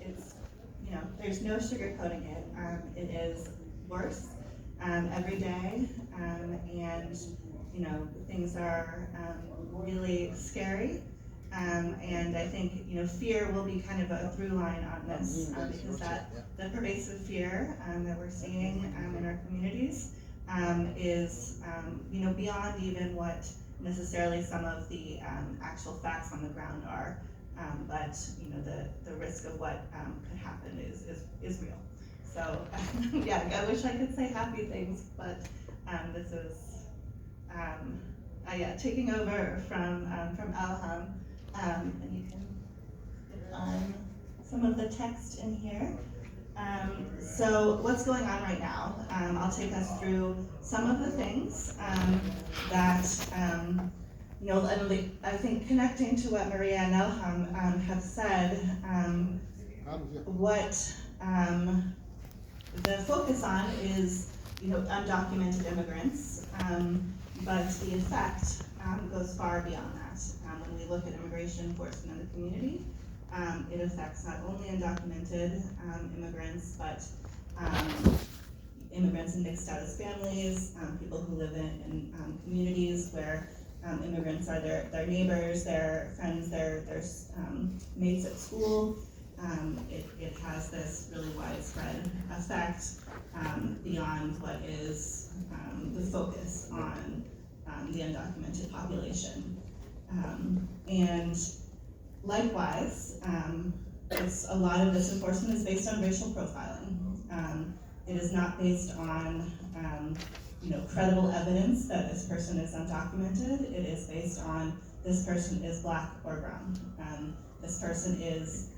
it's, there's no sugarcoating it. It is worse every day, and things are really scary. And I think fear will be kind of a through line on this, because the pervasive fear that we're seeing in our communities is beyond even what necessarily some of the actual facts on the ground are, but the risk of what could happen is real. So yeah, I wish I could say happy things, but this is taking over from Alham, and you can get on some of the text in here. So what's going on right now? I'll take us through some of the things that I think connecting to what Maria and Elham have said, what the focus on is undocumented immigrants, but the effect goes far beyond that. When we look at immigration enforcement in the community, it affects not only undocumented immigrants, but immigrants in mixed status families, people who live in communities where immigrants are their neighbors, their friends, their mates at school. It has this really widespread effect beyond what is the focus on the undocumented population. And likewise, a lot of this enforcement is based on racial profiling. It is not based on credible evidence that this person is undocumented. It is based on this person is Black or brown. This person is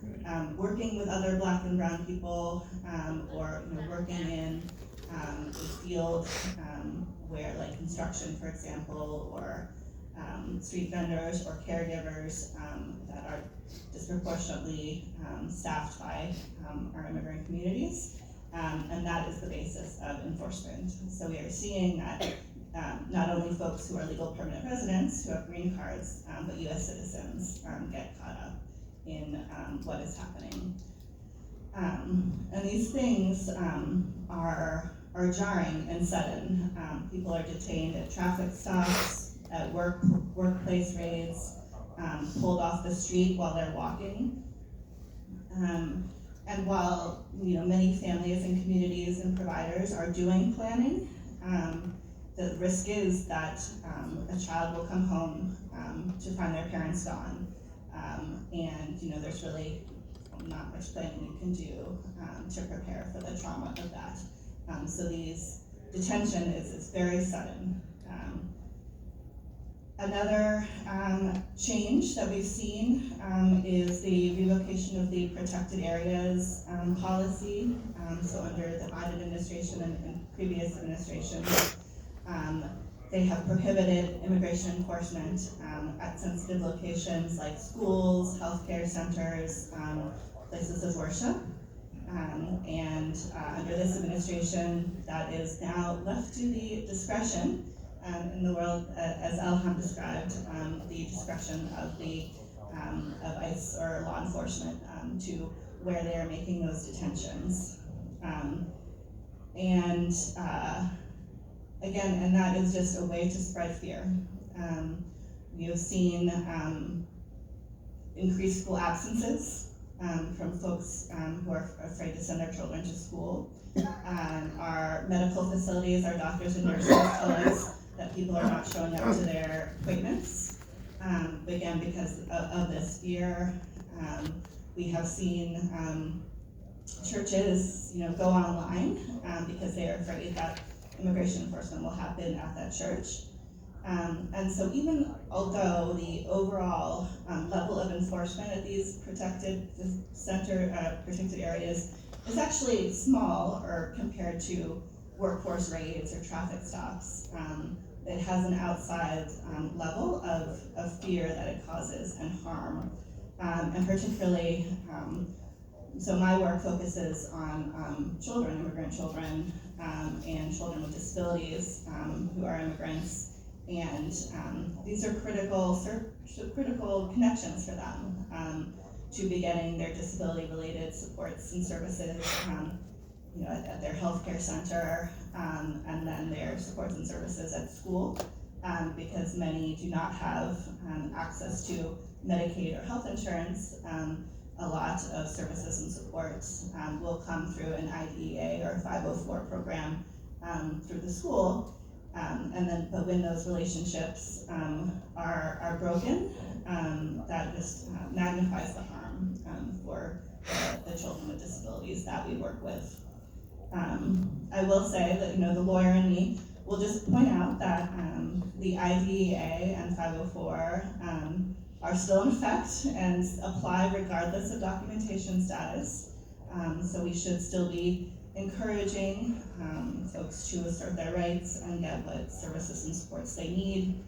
working with other Black and brown people, or working in a field where, like construction, for example, or street vendors or caregivers that are disproportionately staffed by our immigrant communities. And that is the basis of enforcement. So we are seeing that not only folks who are legal permanent residents, who have green cards, but US citizens get caught up in what is happening. And these things are jarring and sudden. People are detained at traffic stops, at workplace raids, pulled off the street while they're walking. And while many families and communities and providers are doing planning, the risk is that a child will come home to find their parents gone, and there's really not much planning you can do to prepare for the trauma of that. So detention is very sudden. Another change that we've seen is the relocation of the protected areas policy. So under the Biden administration and previous administrations, they have prohibited immigration enforcement at sensitive locations like schools, healthcare centers, places of worship. And under this administration, that is now left to the discretion in the world, as Elham described, the discretion of of ICE or law enforcement to where they are making those detentions. Again, and that is just a way to spread fear. We have seen increased school absences from folks who are afraid to send their children to school. Our medical facilities, our doctors and nurses tell us that people are not showing up to their appointments, again, because of this fear. We have seen churches, go online because they are afraid that immigration enforcement will happen at that church. And so even although the overall level of enforcement at these protected areas is actually small or compared to workforce raids or traffic stops, it has an outsized level of fear that it causes and harm. And particularly, so my work focuses on children, immigrant children, and children with disabilities who are immigrants. And these are critical connections for them to be getting their disability-related supports and services, at their healthcare center, and then their supports and services at school, because many do not have access to Medicaid or health insurance. A lot of services and supports will come through an IDEA or 504 program through the school, but when those relationships are broken, that just magnifies the harm for the children with disabilities that we work with. I will say that the lawyer in me will just point out that the IDEA and 504 are still in effect and apply regardless of documentation status. So we should still be encouraging folks to assert their rights and get what services and supports they need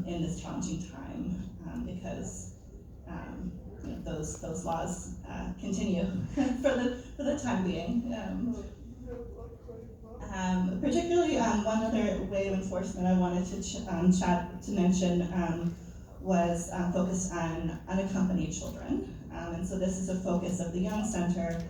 in this challenging time, because those laws continue for the time being. Particularly, one other way of enforcement I wanted to mention was focused on unaccompanied children. And so this is a focus of the Young Center,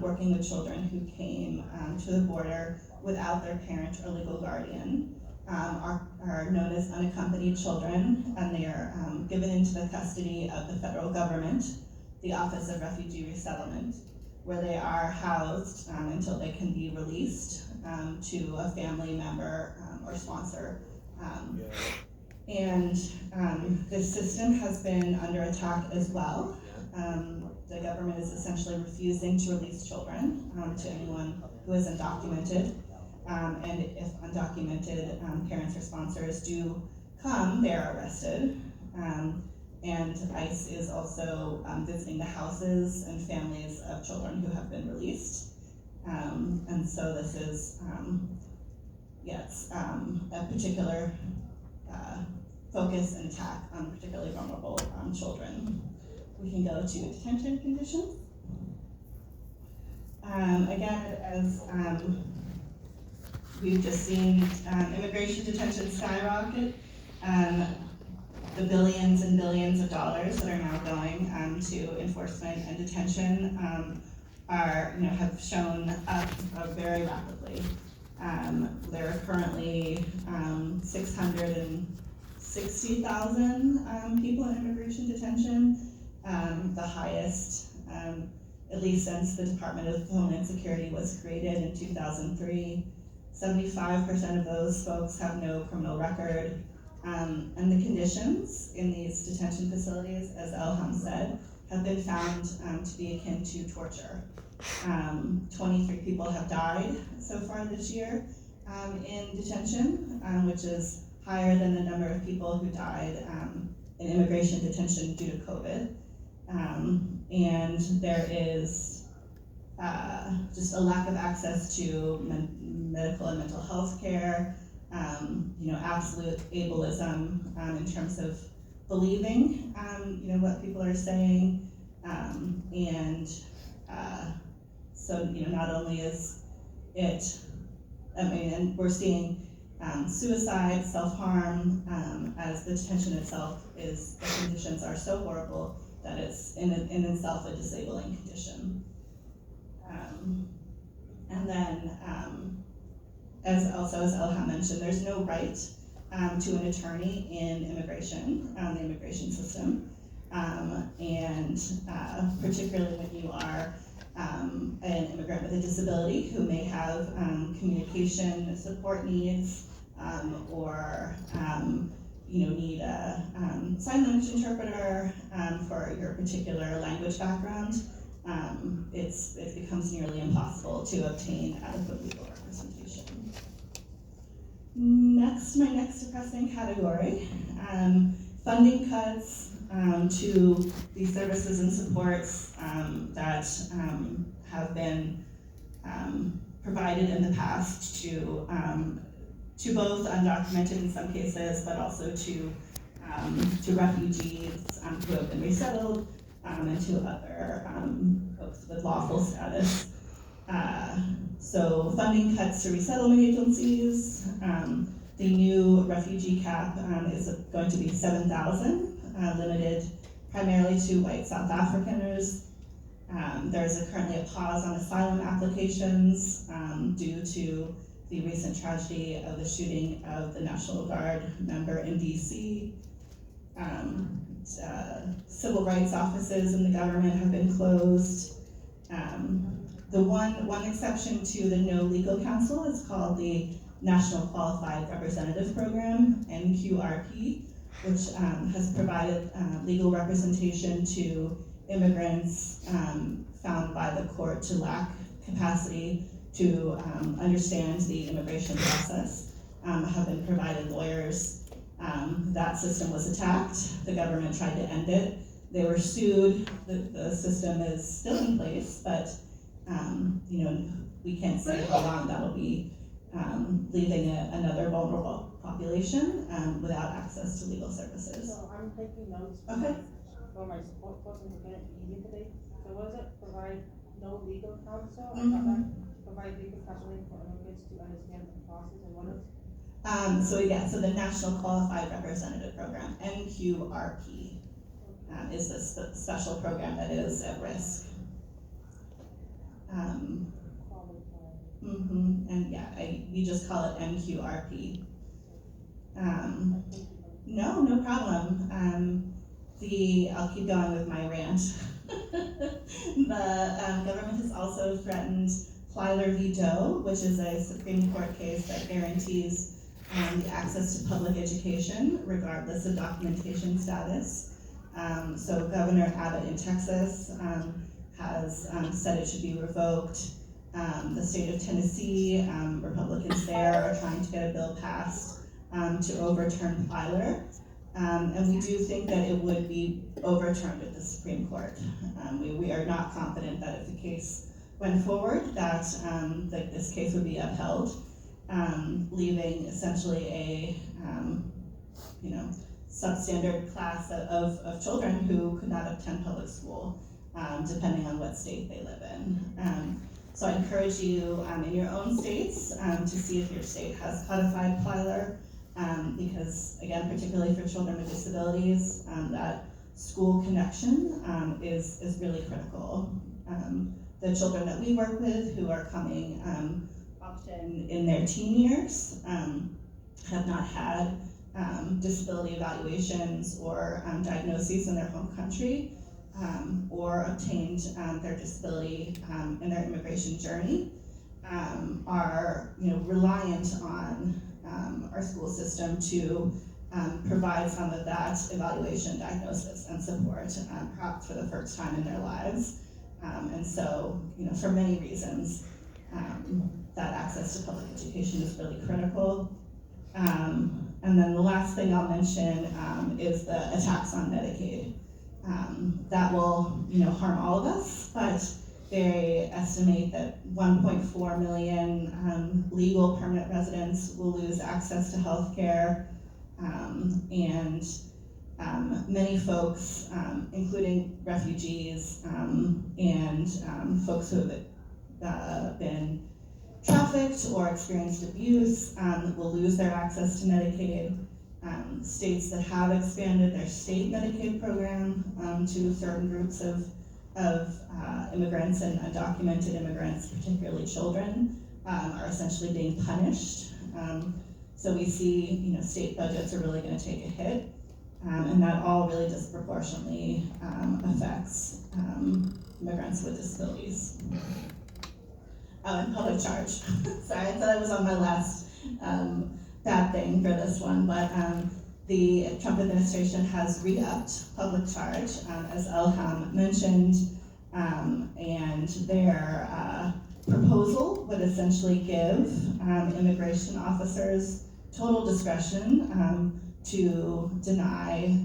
working with children who came to the border without their parent or legal guardian, are known as unaccompanied children, and they are given into the custody of the federal government, the Office of Refugee Resettlement, where they are housed until they can be released to a family member or sponsor. And this system has been under attack as well. The government is essentially refusing to release children to anyone who is undocumented. And if undocumented parents or sponsors do come, they are arrested. And ICE is also visiting the houses and families of children who have been released. And so this is, a particular focus and attack on particularly vulnerable children. We can go to detention conditions. Again, as we've just seen immigration detention skyrocket, the billions and billions of dollars that are now going to enforcement and detention have shown up very rapidly. There are currently 660,000 people in immigration detention, the highest, at least since the Department of Homeland Security was created in 2003. 75% of those folks have no criminal record. And the conditions in these detention facilities, as Elham said, have been found to be akin to torture. 23 people have died so far this year in detention, which is higher than the number of people who died in immigration detention due to COVID. And there is just a lack of access to medical and mental health care, absolute ableism in terms of believing, what people are saying, so not only is it, and we're seeing suicide, self-harm, as the detention itself the conditions are so horrible that it's in itself a disabling condition. And then, as Elham mentioned, there's no right to an attorney in immigration, the immigration system, and particularly when you are an immigrant with a disability who may have communication support needs, or need a sign language interpreter for your particular language background. It becomes nearly impossible to obtain adequate legal representation. My next depressing category, funding cuts to these services and supports that have been provided in the past to both undocumented in some cases, but also to refugees who have been resettled, and to other folks with lawful status. So funding cuts to resettlement agencies. The new refugee cap is going to be 7,000, limited primarily to white South Africaners. There's currently a pause on asylum applications due to the recent tragedy of the shooting of the National Guard member in DC. Civil rights offices in the government have been closed. The one exception to the no legal counsel is called the National Qualified Representative Program, NQRP, which has provided legal representation to immigrants found by the court to lack capacity to understand the immigration process, have been provided lawyers. That system was attacked. The government tried to end it. They were sued. The system is still in place, but we can't say how long that'll be leaving another vulnerable population without access to legal services. So I'm taking notes Okay. for my support person to get it easy today. So what is it? Provide no legal counsel? Provide legal counseling for immigrants to understand the process and what is? So the National Qualified Representative Program, NQRP, is this special program that is at risk. We just call it NQRP. No problem. I'll keep going with my rant. The government has also threatened Plyler v. Doe, which is a Supreme Court case that guarantees the access to public education regardless of documentation status. So Governor Abbott in Texas has said it should be revoked. The state of Tennessee, Republicans there are trying to get a bill passed to overturn Plyler. And we do think that it would be overturned at the Supreme Court. We are not confident that if the case went forward, that this case would be upheld, leaving essentially a substandard class of children who could not attend public school, depending on what state they live in. So I encourage you in your own states to see if your state has codified Plyler, because again, particularly for children with disabilities, that school connection is really critical. The children that we work with who are coming often in their teen years have not had disability evaluations or diagnoses in their home country, or obtained their disability in their immigration journey, are reliant on our school system to provide some of that evaluation, diagnosis, and support, perhaps for the first time in their lives. And so, for many reasons, that access to public education is really critical. And then the last thing I'll mention is the attacks on Medicaid. That will, harm all of us, but they estimate that 1.4 million legal permanent residents will lose access to health care, and many folks, including refugees and folks who have been trafficked or experienced abuse, will lose their access to Medicaid. States that have expanded their state Medicaid program to certain groups of immigrants and undocumented immigrants, particularly children, are essentially being punished. So we see, state budgets are really going to take a hit, and that all really disproportionately affects immigrants with disabilities. Oh, and public charge. Sorry, I thought I was on my last bad thing for this one, but the Trump administration has re-upped public charge, as Elham mentioned, and their proposal would essentially give immigration officers total discretion to deny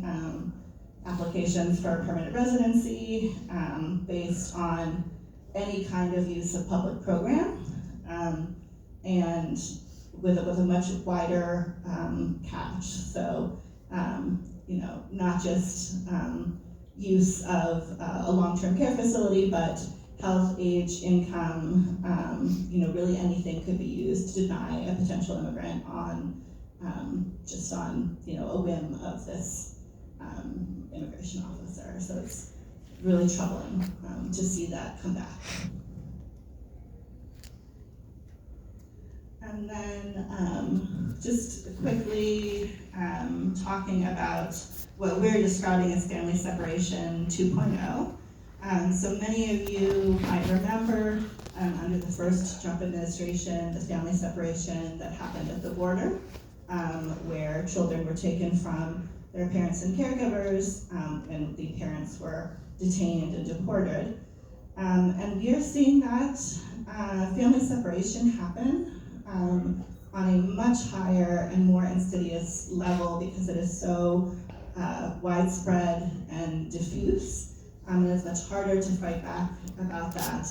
applications for permanent residency based on any kind of use of public program, and with a much wider catch. So, not just use of a long-term care facility, but health, age, income, really anything could be used to deny a potential immigrant on just on a whim of this immigration officer. So it's really troubling to see that come back. And then just quickly talking about what we're describing as family separation 2.0. So many of you might remember under the first Trump administration, the family separation that happened at the border, where children were taken from their parents and caregivers, and the parents were detained and deported. And we are seeing that family separation happen on a much higher and more insidious level because it is so widespread and diffuse. It is much harder to fight back about that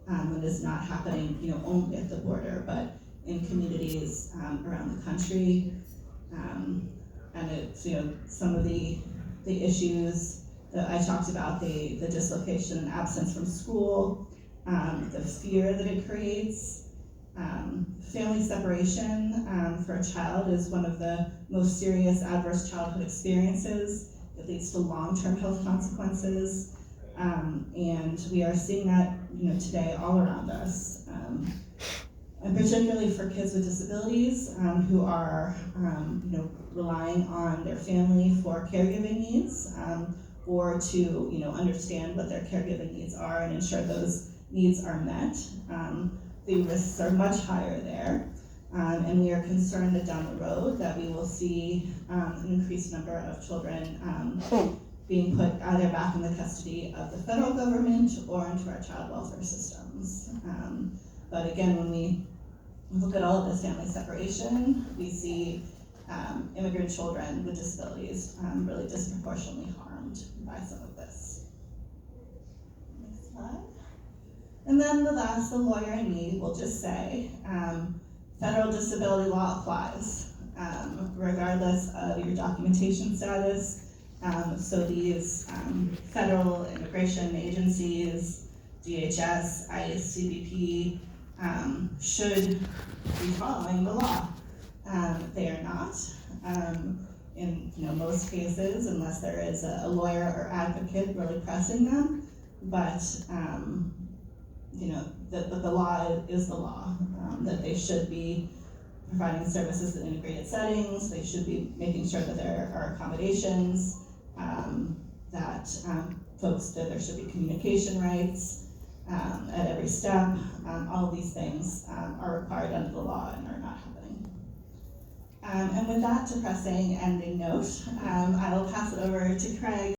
when it's not happening, only at the border, but in communities around the country. And it's, some of the issues that I talked about, the dislocation and absence from school, the fear that it creates. Family separation for a child is one of the most serious adverse childhood experiences. It leads to long-term health consequences, and we are seeing that today all around us. And particularly for kids with disabilities who are relying on their family for caregiving needs, or to understand what their caregiving needs are and ensure those needs are met. The risks are much higher there, and we are concerned that down the road that we will see an increased number of children being put either back in the custody of the federal government or into our child welfare systems. But again, when we look at all of this family separation, we see immigrant children with disabilities really disproportionately harmed by some of this. Next slide. And then the lawyer in me will just say, federal disability law applies, regardless of your documentation status. So these federal immigration agencies, DHS, ICE, CBP, should be following the law. They are not. In most cases, unless there is a lawyer or advocate really pressing them. But the law is the law, that they should be providing services in integrated settings, they should be making sure that there are accommodations, that there should be communication rights at every step. All of these things are required under the law and are not happening. And with that depressing ending note, I will pass it over to Craig.